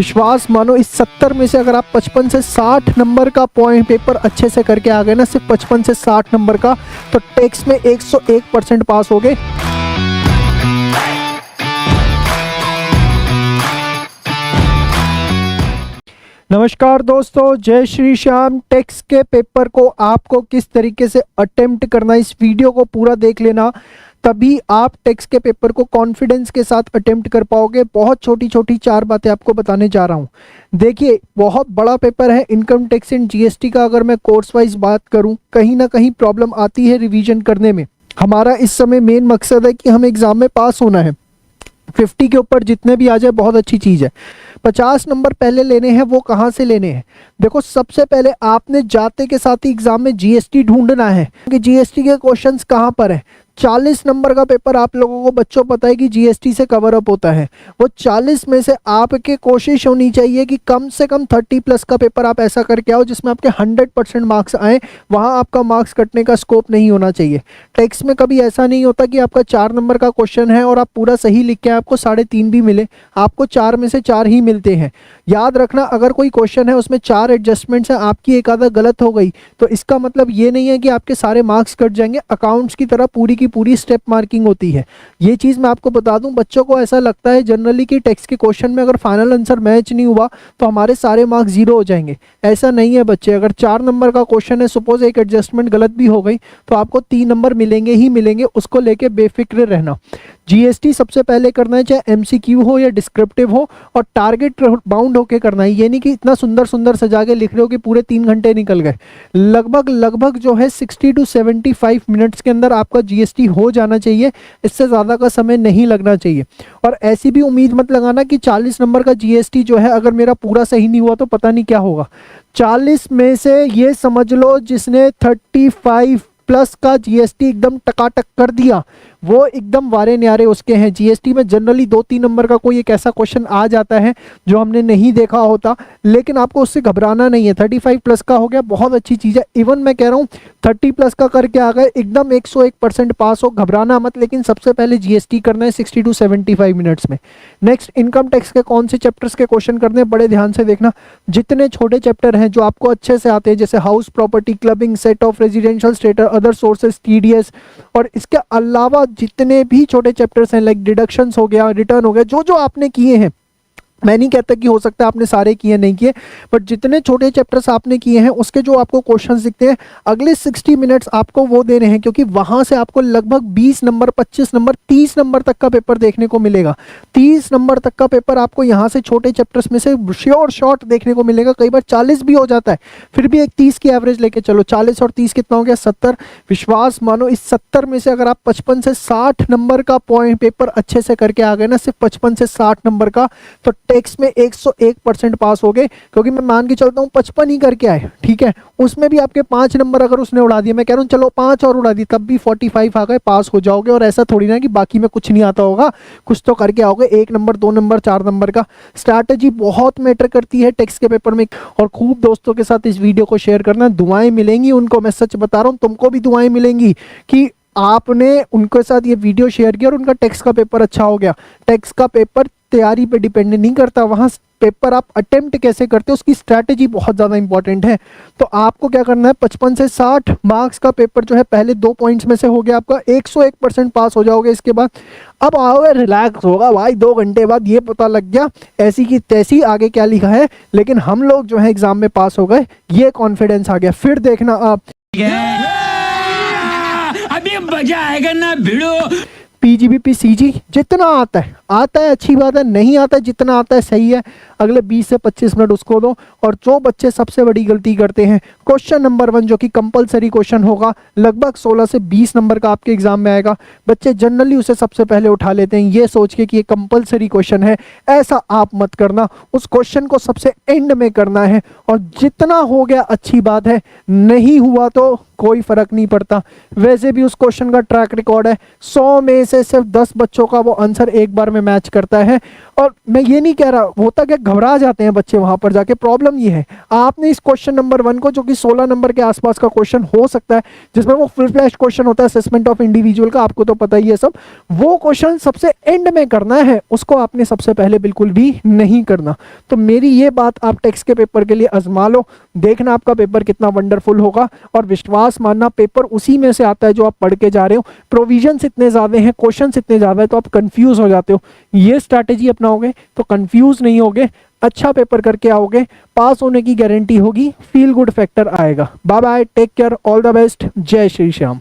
विश्वास मानो इस 70 में से अगर आप 55 से 60 नंबर का पॉइंट पेपर अच्छे से करके आ गए ना, सिर्फ 55 से 60 नंबर का, तो टेक्स्ट में 101% पास हो गए। नमस्कार दोस्तों, जय श्री श्याम। टेक्स्ट के पेपर को आपको किस तरीके से अटेम्प्ट करना, इस वीडियो को पूरा देख लेना, तभी आप टेक्स्ट के पेपर को कॉन्फिडेंस के साथ अटेम्प्ट कर पाओगे। बहुत छोटी छोटी 4 बातें आपको बताने जा रहा हूं। देखिए, बहुत बड़ा पेपर है इनकम टैक्स एंड जीएसटी का। अगर मैं कोर्स वाइज बात करूं, कहीं ना कहीं प्रॉब्लम आती है रिवीजन करने में। हमारा इस समय मेन मकसद है कि हमें एग्जाम में पास होना है। 50 के ऊपर जितने भी आ जाए बहुत अच्छी चीज़ है। 50 नंबर पहले लेने हैं, वो कहाँ से लेने हैं? देखो, सबसे पहले आपने जाते के साथ ही एग्जाम में जीएसटी ढूंढना है कि जीएसटी के क्वेश्चंस कहाँ पर है। 40 नंबर का पेपर आप लोगों को बच्चों पता है कि जीएसटी से कवर अप होता है। वो 40 में से आपके कोशिश होनी चाहिए कि कम से कम 30+ का पेपर आप ऐसा करके आओ जिसमें आपके 100% मार्क्स आए। वहाँ आपका मार्क्स कटने का स्कोप नहीं होना चाहिए। टेक्स्ट में कभी ऐसा नहीं होता कि आपका 4 नंबर का क्वेश्चन है और आप पूरा सही लिख के आपको 3.5 भी मिले। आपको 4 में से 4 ही मिलते हैं। याद रखना, अगर कोई क्वेश्चन है उसमें 4 एडजस्टमेंट्स हैं, आपकी एक आधा गलत हो गई तो इसका मतलब ये नहीं है कि आपके सारे मार्क्स कट जाएंगे। अकाउंट्स की तरह पूरी की पूरी स्टेप मार्किंग होती है। ये चीज़ मैं आपको बता दूं, बच्चों को ऐसा लगता है जनरली कि टेक्स्ट के क्वेश्चन में अगर फाइनल आंसर मैच नहीं हुआ तो हमारे सारे मार्क्स 0 हो जाएंगे। ऐसा नहीं है बच्चे। अगर 4 नंबर का क्वेश्चन है, सपोज एक एडजस्टमेंट गलत भी हो गई तो आपको 3 नंबर मिलेंगे ही मिलेंगे। उसको लेके बेफिक्र रहना। जीएसटी सबसे पहले करना है, चाहे एमसीक्यू हो या डिस्क्रिप्टिव हो, और टारगेट बाउंड होके करना है। ये नहीं कि इतना सुंदर सुंदर सजा के लिख रहे हो कि पूरे 3 घंटे निकल गए। लगभग जो है 60 to 75 मिनट्स के अंदर आपका जीएसटी हो जाना चाहिए। इससे ज़्यादा का समय नहीं लगना चाहिए। और ऐसी भी उम्मीद मत लगाना कि 40 नंबर का जीएसटी जो है अगर मेरा पूरा सही नहीं हुआ तो पता नहीं क्या होगा। 40 में से ये समझ लो जिसने 35+ का जीएसटी एकदम टकाटक कर दिया, वो एकदम वारे न्यारे उसके हैं। जीएसटी में जनरली 2-3 नंबर का कोई एक ऐसा क्वेश्चन आ जाता है जो हमने नहीं देखा होता, लेकिन आपको उससे घबराना नहीं है। 35+ का हो गया, बहुत अच्छी चीज़ है। इवन मैं कह रहा हूँ 30+ का करके आ गए, एकदम 101% पास हो, घबराना मत। लेकिन सबसे पहले जीएसटी करना है 60 to 75 मिनट्स में। नेक्स्ट, इनकम टैक्स के कौन से चैप्टर्स के क्वेश्चन करने हैं, बड़े ध्यान से देखना। जितने छोटे चैप्टर हैं जो आपको अच्छे से आते हैं, जैसे house property, clubbing, set of residential status, other sources, TDS, और इसके अलावा जितने भी छोटे चैप्टर्स हैं लाइक डिडक्शंस हो गया, रिटर्न हो गया, जो आपने किए हैं, मैं नहीं कहता कि हो सकता है आपने सारे किए नहीं किए, बट जितने छोटे चैप्टर्स आपने किए हैं उसके जो आपको क्वेश्चंस दिखते हैं, अगले 60 मिनट्स आपको वो देने हैं, क्योंकि वहां से आपको लगभग 20 नंबर, 25 नंबर, 30 नंबर तक का पेपर देखने को मिलेगा। 30 नंबर तक का पेपर आपको यहाँ से छोटे चैप्टर्स में से श्योर शॉर्ट देखने को मिलेगा। कई बार 40 भी हो जाता है, फिर भी एक 30 की एवरेज लेके चलो। 40 और 30 कितना हो गया? 70। विश्वास मानो इस 70 में से अगर आप 55 से 60 नंबर का पॉइंट पेपर अच्छे से करके आ गए ना, सिर्फ 55 से 60 नंबर का, तो टेक्स्ट में 101% पास हो गए। क्योंकि मैं मान के चलता हूँ 55 ही करके आए, ठीक है, उसमें भी आपके 5 नंबर अगर उसने उड़ा दिए, मैं कह रहा हूँ चलो 5 और उड़ा दी, तब भी 45 आ गए, पास हो जाओगे। और ऐसा थोड़ी ना कि बाकी में कुछ नहीं आता होगा, कुछ तो करके आओगे। 1 नंबर, 2 नंबर, 4 नंबर का स्ट्रैटेजी बहुत मैटर करती है टेक्स्ट के पेपर में। और खूब दोस्तों के साथ इस वीडियो को शेयर करना। दुआएं मिलेंगी उनको, मैं सच बता रहा हूँ, तुमको भी दुआएं मिलेंगी कि आपने उनके साथ ये वीडियो शेयर किया और उनका टेक्स्ट का पेपर अच्छा हो गया। टेक्स्ट का पेपर तैयारी पे डिपेंड नहीं करता, वहाँ पेपर आप अटेम्प्ट कैसे करते हो उसकी स्ट्रैटेजी बहुत ज़्यादा इंपॉर्टेंट है। तो आपको क्या करना है, 55 से 60 मार्क्स का पेपर जो है पहले 2 पॉइंट्स में से हो गया आपका, 101% पास हो जाओगे। इसके बाद अब आओगे, रिलैक्स होगा भाई, 2 घंटे बाद ये पता लग गया ऐसी की तैसी आगे क्या लिखा है, लेकिन हम लोग जो है एग्जाम में पास हो गए, ये कॉन्फिडेंस आ गया। फिर देखना आप, अभी मजा आएगा ना भिड़ो। पीजीबीपी सीजी जितना आता है अच्छी बात है, नहीं आता है जितना आता है सही है। अगले 20 से 25 मिनट उसको दो। और जो बच्चे सबसे बड़ी गलती करते हैं, क्वेश्चन नंबर 1 जो कि कंपलसरी क्वेश्चन होगा, लगभग 16 से 20 नंबर का आपके एग्जाम में आएगा, बच्चे जनरली उसे सबसे पहले उठा लेते हैं ये सोच के कि ये कंपलसरी क्वेश्चन है। ऐसा आप मत करना, उस क्वेश्चन को सबसे एंड में करना है। और जितना हो गया अच्छी बात है, नहीं हुआ तो कोई फर्क नहीं पड़ता। वैसे भी उस क्वेश्चन का ट्रैक रिकॉर्ड है, 100 में से सिर्फ 10 बच्चों का वो आंसर एक बार में मैच करता है। और मैं ये नहीं कह रहा, होता क्या, घबरा जाते हैं बच्चे वहां पर जाके। प्रॉब्लम ये है, आपने इस क्वेश्चन नंबर 1 को, जो कि 16 नंबर के आसपास का क्वेश्चन हो सकता है, जिसमें वो फुल फ्लैश क्वेश्चन होता है असेसमेंट ऑफ इंडिविजुअल का, आपको तो पता ही है सब, वो क्वेश्चन सबसे एंड में करना है, उसको आपने सबसे पहले बिल्कुल भी नहीं करना। तो मेरी ये बात आप टेक्स्ट के पेपर के लिए आजमा लो, देखना आपका पेपर कितना वंडरफुल होगा। और विश्वास मानना, पेपर उसी में से आता है जो आप पढ़ के जा रहे हो। प्रोविजंस इतने ज्यादा हैं, क्वेश्चंस इतने ज्यादा है, तो आप कंफ्यूज हो जाते हो। ये स्ट्रैटेजी अपनाओगे तो कंफ्यूज नहीं होगे, अच्छा पेपर करके आओगे, पास होने की गारंटी होगी, फील गुड फैक्टर आएगा। Bye bye, take care, all the best, जय श्री श्याम।